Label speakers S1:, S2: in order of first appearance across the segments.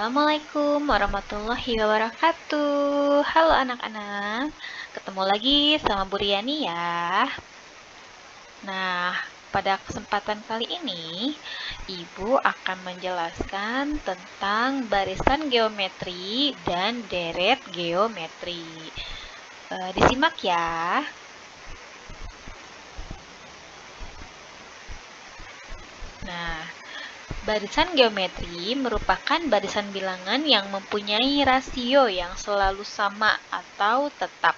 S1: Assalamualaikum warahmatullahi wabarakatuh. Halo anak-anak, ketemu lagi sama Bu Riani ya. Nah, pada kesempatan kali ini, Ibu akan menjelaskan tentang barisan geometri dan deret geometri. Disimak ya. Nah, barisan geometri merupakan barisan bilangan yang mempunyai rasio yang selalu sama atau tetap.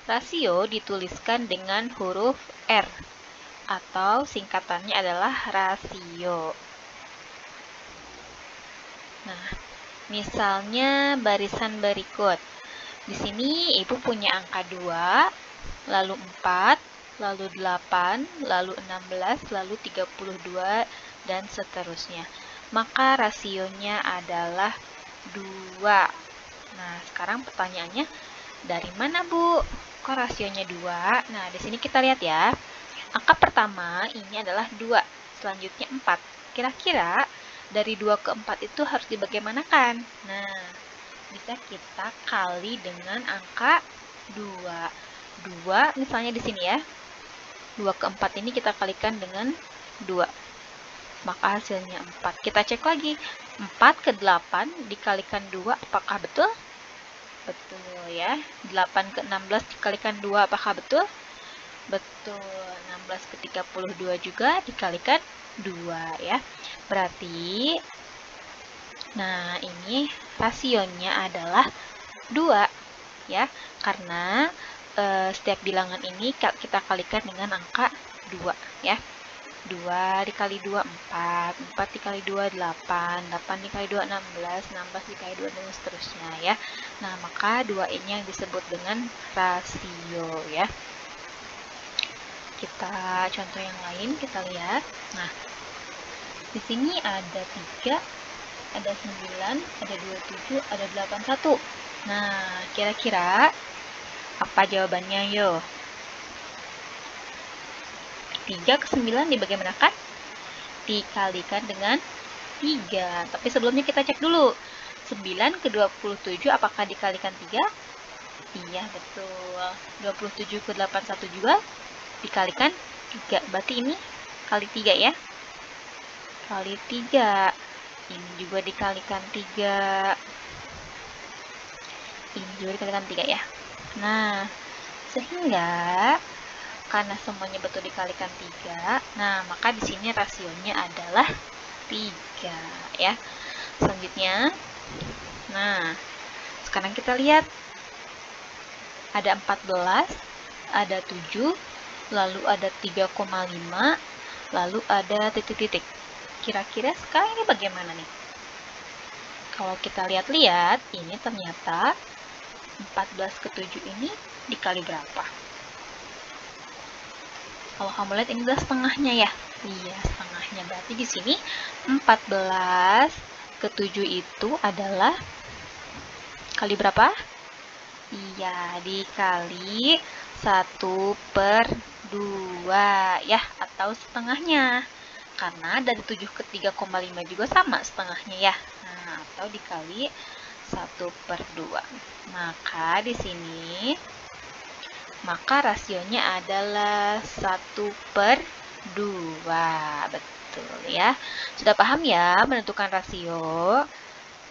S1: Rasio dituliskan dengan huruf R, atau singkatannya adalah rasio. Nah, misalnya barisan berikut. Di sini Ibu punya angka 2, lalu 4, lalu 8, lalu 16, lalu 32, dan seterusnya. Maka rasionya adalah 2. Nah, sekarang pertanyaannya, dari mana, Bu? Kok rasionya 2? Nah, di sini kita lihat ya. Angka pertama ini adalah 2, selanjutnya 4. Kira-kira dari 2 ke 4 itu harus dibagaimanakan? Nah, bisa kita kali dengan angka 2. 2 misalnya di sini ya. 2 ke 4 ini kita kalikan dengan 2. Maka hasilnya 4. Kita cek lagi. 4 ke 8 dikalikan 2, apakah betul? Betul ya. 8 ke 16 dikalikan 2, apakah betul? Betul. 16 ke 32 juga dikalikan 2 ya. Berarti, nah ini rasionya adalah 2 ya. Karena setiap bilangan ini kita kalikan dengan angka 2 ya. 2 dikali 2, 4. 4 dikali 2, 8. 8 dikali 2, 16. 16 dikali 2, dan seterusnya ya. Nah, maka 2 ini yang disebut dengan rasio ya. Kita contoh yang lain, kita lihat. Nah, di sini ada 3, ada 9, ada 27, ada 81. Nah, kira-kira apa jawabannya, yo? 3 ke 9 dibagaimanakan? Dikalikan dengan 3. Tapi sebelumnya kita cek dulu. 9 ke 27 apakah dikalikan 3? Iya, betul. 27 ke 81 juga dikalikan 3. Berarti ini kali 3 ya. Kali 3. Ini juga dikalikan 3. Ini juga dikalikan 3 ya. Nah, sehingga karena semuanya betul dikalikan 3, nah maka di sini rasionya adalah 3 ya. Selanjutnya, nah sekarang kita lihat ada 14, ada 7, lalu ada 3,5, lalu ada titik-titik. Kira-kira sekarang ini bagaimana nih? Kalau kita lihat-lihat, ini ternyata 14 ke 7 ini dikali berapa? Kalau kamu lihat ini adalah setengahnya ya. Iya, setengahnya. Berarti di sini 14 ke 7 itu adalah kali berapa? Iya, dikali 1/2 ya, atau setengahnya. Karena dari 7 ke 3,5 juga sama setengahnya ya. Nah, atau dikali 1/2. Maka di sini rasionya adalah 1/2. Betul ya. Sudah paham ya menentukan rasio?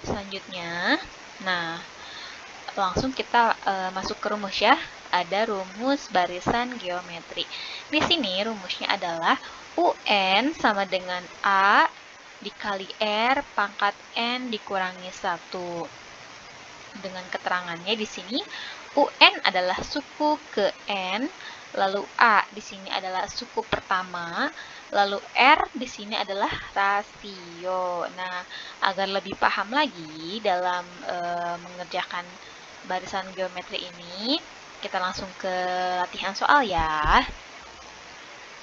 S1: Selanjutnya, nah langsung kita masuk ke rumus ya. Ada rumus barisan geometri. Di sini rumusnya adalah UN sama dengan A dikali R pangkat N dikurangi 1. Dengan keterangannya di sini UN adalah suku ke N, lalu A di sini adalah suku pertama, lalu R di sini adalah rasio. Nah, agar lebih paham lagi dalam mengerjakan barisan geometri ini, kita langsung ke latihan soal ya.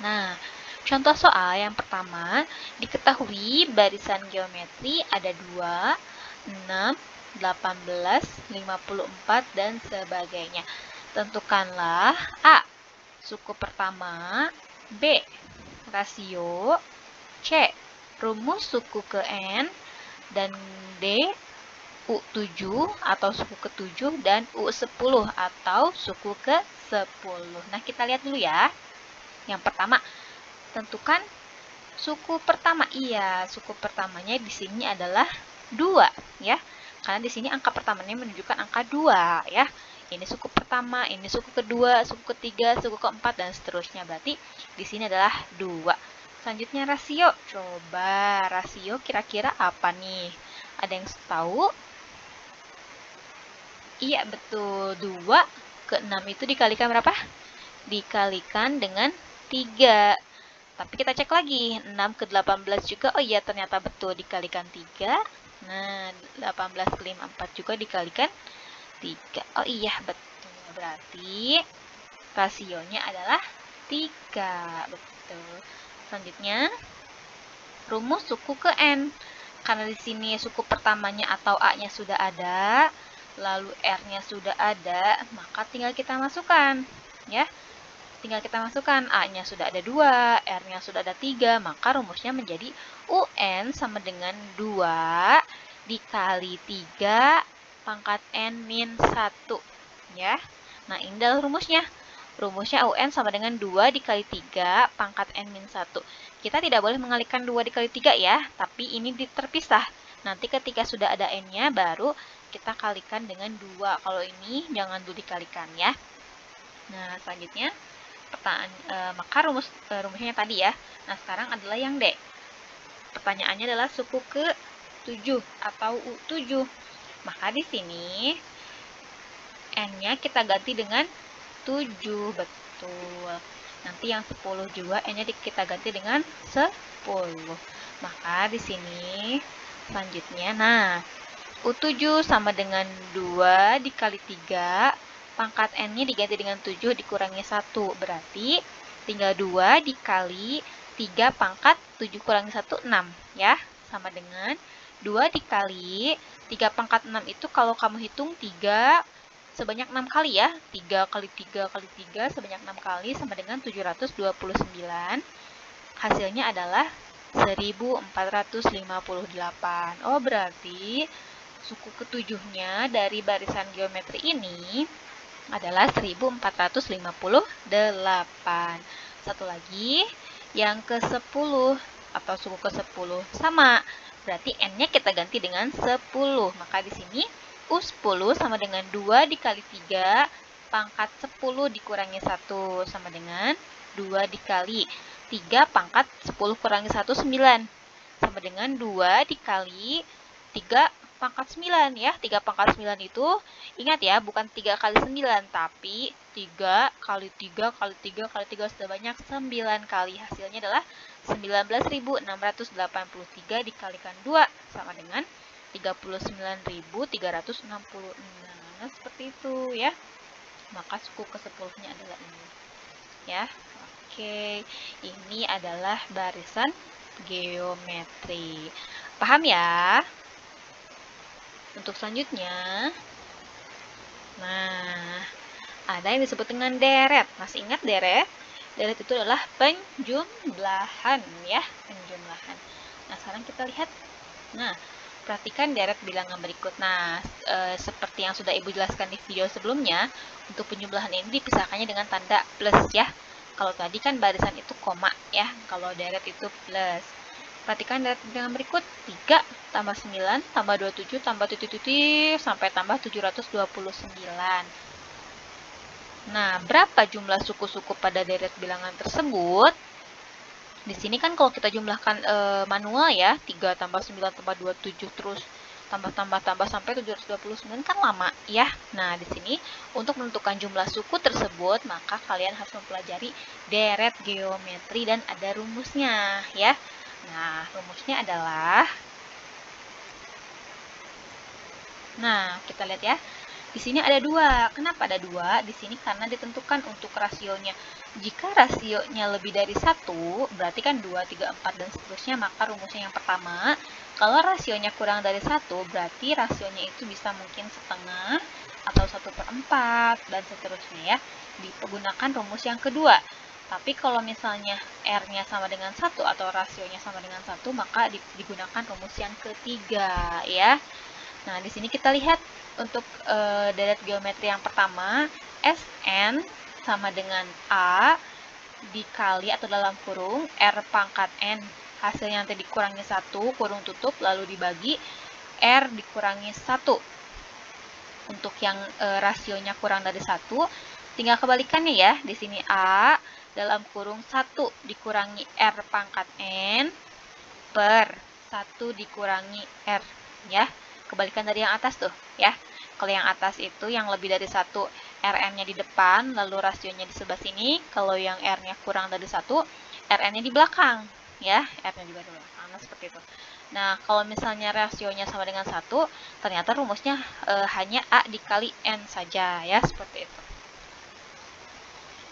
S1: Nah, contoh soal yang pertama, diketahui barisan geometri ada 2, 6, 18, 54, dan sebagainya. Tentukanlah A, suku pertama, B, rasio, C, rumus suku ke N, dan D, U7 atau suku ke-7 dan U10 atau suku ke-10. Nah, kita lihat dulu ya. Yang pertama, tentukan suku pertama. Iya, suku pertamanya di sini adalah 2 ya. Karena di sini angka pertamanya menunjukkan angka 2 ya. Ini suku pertama, ini suku kedua, suku ketiga, suku keempat dan seterusnya. Berarti di sini adalah 2. Selanjutnya rasio. Coba rasio kira-kira apa nih? Ada yang tahu? Iya, betul. 2 ke 6 itu dikalikan berapa? Dikalikan dengan 3. Tapi kita cek lagi. 6 ke 18 juga. Oh iya, ternyata betul dikalikan 3. Nah, 18 ke 54 juga dikalikan 3. Oh iya, betul. Berarti rasionya adalah 3. Betul. Selanjutnya, rumus suku ke N. Karena di sini suku pertamanya atau A-nya sudah ada, lalu R-nya sudah ada, maka tinggal kita masukkan. Ya, tinggal kita masukkan. A-nya sudah ada 2, R-nya sudah ada 3, maka rumusnya menjadi UN sama dengan 2 dikali 3 pangkat N min 1. Ya, nah ini adalah rumusnya. Rumusnya UN sama dengan 2 dikali 3 pangkat N min 1. Kita tidak boleh mengalihkan 2 dikali 3 ya, tapi ini terpisah. Nanti ketika sudah ada N-nya, baru kita kalikan dengan 2. Kalau ini jangan dulu dikalikan ya. Nah, selanjutnya, maka rumusnya tadi ya. Nah, sekarang adalah yang D. Pertanyaannya adalah suku ke-7 atau U7. Maka di sini, N-nya kita ganti dengan 7, betul. Nanti yang 10 juga N-nya kita ganti dengan 10. Maka di sini selanjutnya, nah, U7 sama dengan 2 dikali 3, pangkat N-nya diganti dengan 7 dikurangi 1. Berarti tinggal 2 dikali 3 pangkat 7 kurangi 1, 6. Ya, sama dengan 2 dikali 3 pangkat 6 itu kalau kamu hitung 3 sebanyak 6 kali ya. 3 kali 3 kali 3 sebanyak 6 kali sama dengan 729. Hasilnya adalah 1458. Oh, berarti suku ke-7-nya dari barisan geometri ini adalah 1458. Satu lagi, yang ke-10 atau suku ke-10 sama. Berarti N-nya kita ganti dengan 10. Maka di sini U10 sama dengan 2 dikali 3 pangkat 10 dikurangi 1 sama dengan 2 dikali 3 pangkat 10 kurangi 1, 9. Sama dengan 2 dikali 3 pangkat 9 ya. 3 pangkat 9 itu, ingat ya, bukan 3 kali 9, tapi 3 kali 3 kali 3 kali 3 sudah banyak 9 kali. Hasilnya adalah 19.683 dikalikan 2 sama dengan 39.366. Nah, seperti itu ya. Maka suku ke-10-nya adalah ini. Ya. Oke, ini adalah barisan geometri. Paham ya? Untuk selanjutnya, nah, ada yang disebut dengan deret. Masih ingat deret? Deret itu adalah penjumlahan ya, penjumlahan. Nah, sekarang kita lihat. Nah, perhatikan deret bilangan berikut. Nah, seperti yang sudah Ibu jelaskan di video sebelumnya, untuk penjumlahan ini dipisahkannya dengan tanda plus ya. Kalau tadi kan barisan itu koma ya, kalau deret itu plus. Perhatikan deret bilangan berikut, 3 tambah 9 tambah 27 tambah titik-titik sampai tambah 729. Nah, berapa jumlah suku-suku pada deret bilangan tersebut? Di sini kan kalau kita jumlahkan manual ya, 3 tambah 9 tambah 27 terus tambah sampai 729 kan lama ya. Nah, di sini untuk menentukan jumlah suku tersebut, maka kalian harus mempelajari deret geometri dan ada rumusnya ya. Nah, rumusnya adalah, nah, kita lihat ya. Di sini ada 2. Kenapa ada 2? Di sini karena ditentukan untuk rasionya. Jika rasionya lebih dari 1, berarti kan 2, 3, 4, dan seterusnya, maka rumusnya yang pertama. Kalau rasionya kurang dari 1, berarti rasionya itu bisa mungkin setengah atau 1/4, dan seterusnya ya. Digunakan rumus yang kedua. Tapi kalau misalnya R-nya sama dengan 1 atau rasionya sama dengan 1, maka digunakan rumus yang ketiga ya. Nah, di sini kita lihat untuk deret geometri yang pertama, Sn sama dengan A dikali atau dalam kurung R pangkat N. Hasilnya nanti dikurangi 1, kurung tutup, lalu dibagi R dikurangi 1. Untuk yang rasionya kurang dari 1, tinggal kebalikannya ya. Di sini A dalam kurung 1 dikurangi R pangkat N per 1 dikurangi R. Ya, kebalikan dari yang atas tuh ya. Kalau yang atas itu yang lebih dari 1, Rn-nya di depan, lalu rasionya di sebelah sini. Kalau yang R-nya kurang dari 1, Rn-nya di belakang. Ya, R-nya di belakang. Nah, seperti itu. Nah, kalau misalnya rasionya sama dengan 1, ternyata rumusnya hanya A dikali N saja. Ya, seperti itu.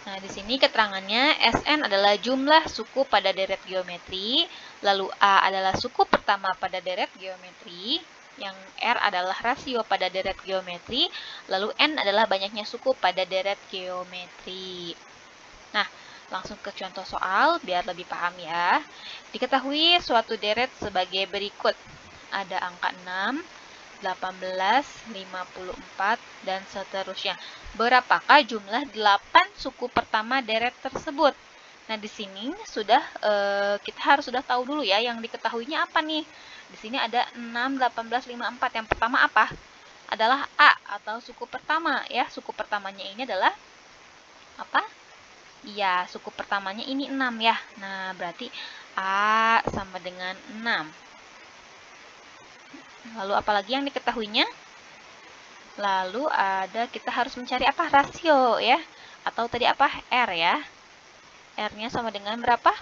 S1: Nah, di sini keterangannya Sn adalah jumlah suku pada deret geometri, lalu A adalah suku pertama pada deret geometri, yang R adalah rasio pada deret geometri, lalu N adalah banyaknya suku pada deret geometri. Nah, langsung ke contoh soal biar lebih paham ya. Diketahui suatu deret sebagai berikut. Ada angka 6, 18, 54, dan seterusnya. Berapakah jumlah 8 suku pertama deret tersebut? Nah, di sini sudah kita harus sudah tahu dulu ya yang diketahuinya apa nih. Di sini ada 6, 18, 54. Yang pertama apa? Adalah A atau suku pertama ya. Suku pertamanya ini adalah apa? Iya, suku pertamanya ini 6 ya. Nah, berarti A sama dengan 6. Lalu apalagi yang diketahuinya? Lalu ada kita harus mencari apa? Rasio ya. Atau tadi apa? R ya. R-nya sama dengan berapa?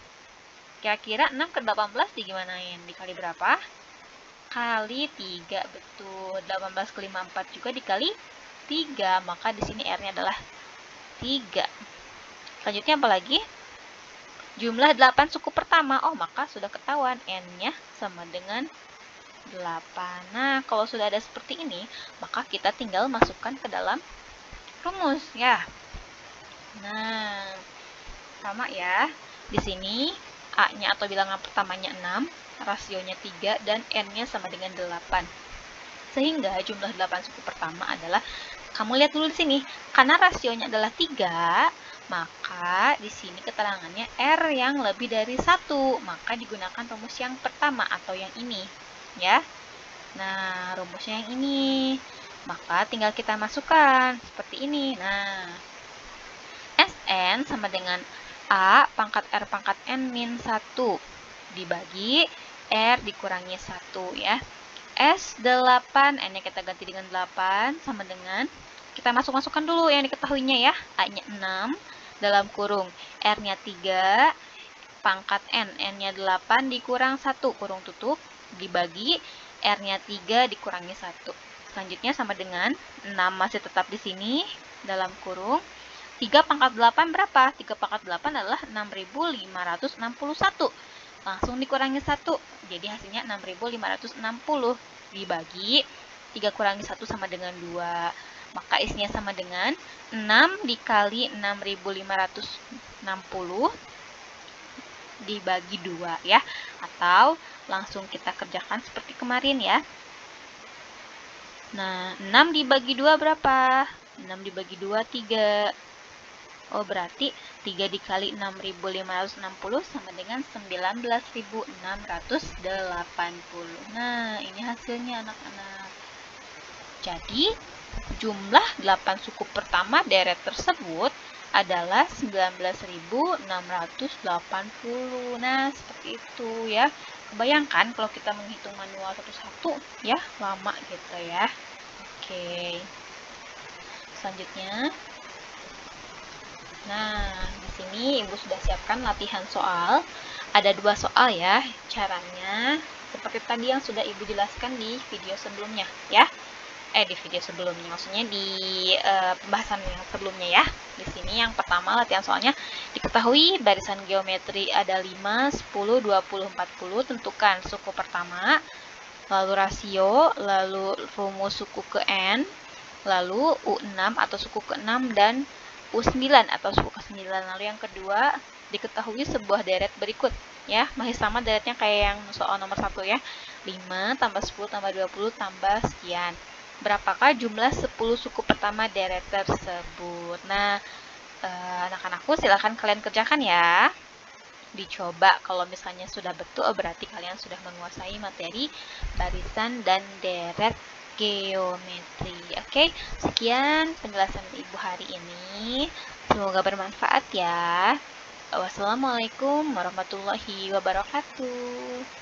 S1: Kira-kira 6 ke 18 digimanain? Dikali berapa? Kali 3, betul. 18 ke 54 juga dikali 3. Maka di sini R-nya adalah 3. Selanjutnya apa lagi? Jumlah 8 suku pertama. Oh, maka sudah ketahuan N-nya sama dengan 8. Nah, kalau sudah ada seperti ini, maka kita tinggal masukkan ke dalam rumus ya. Nah, sama ya. Di sini A-nya atau bilangan pertamanya 6, rasionya 3, dan N-nya sama dengan 8. Sehingga jumlah 8 suku pertama adalah, kamu lihat dulu di sini, karena rasionya adalah 3, maka di sini keterangannya R yang lebih dari 1, maka digunakan rumus yang pertama atau yang ini. Ya. Nah, rumusnya yang ini. Maka tinggal kita masukkan seperti ini. Nah, Sn sama dengan A pangkat R pangkat N min 1 dibagi R dikurangi 1 ya. S8, N-nya kita ganti dengan 8 sama dengan, kita masukkan dulu yang diketahuinya ya. A-nya 6 dalam kurung R-nya 3 pangkat N, N-nya 8 dikurang 1 kurung tutup dibagi R-nya 3 dikurangi 1. Selanjutnya sama dengan 6 masih tetap di sini dalam kurung 3 pangkat 8 berapa? 3 pangkat 8 adalah 6.561. Langsung dikurangi 1. Jadi hasilnya 6.560 dibagi 3 kurangi 1 sama dengan 2. Maka isinya sama dengan 6 dikali 6.560 dibagi 2 ya. Atau langsung kita kerjakan seperti kemarin ya. Nah, 6 dibagi 2 berapa? 6 dibagi 2, 3. Oh, berarti 3 dikali 6.560 sama dengan 19.680. Nah, ini hasilnya anak-anak. Jadi, jumlah 8 suku pertama deret tersebut adalah 19.680. Nah, seperti itu ya. Kebayangkan kalau kita menghitung manual satu-satu ya, lama gitu ya. Oke. Selanjutnya, nah, di sini Ibu sudah siapkan latihan soal. Ada 2 soal ya. Caranya seperti tadi yang sudah Ibu jelaskan di video sebelumnya ya. Di video sebelumnya, maksudnya di pembahasan yang sebelumnya ya. Di sini yang pertama latihan soalnya, diketahui barisan geometri ada 5, 10, 20, 40. Tentukan suku pertama, lalu rasio, lalu rumus suku ke N, lalu U6 atau suku ke-6, dan U9 atau suku ke-9. Lalu yang kedua, diketahui sebuah deret berikut ya, masih sama deretnya kayak yang soal nomor 1 ya. 5 tambah 10 tambah 20 tambah sekian. Berapakah jumlah 10 suku pertama deret tersebut? Nah, anak-anakku silahkan kalian kerjakan ya. Dicoba, kalau misalnya sudah betul berarti kalian sudah menguasai materi barisan dan deret geometri. Oke, sekian penjelasan Ibu hari ini. Semoga bermanfaat ya. Wassalamualaikum warahmatullahi wabarakatuh.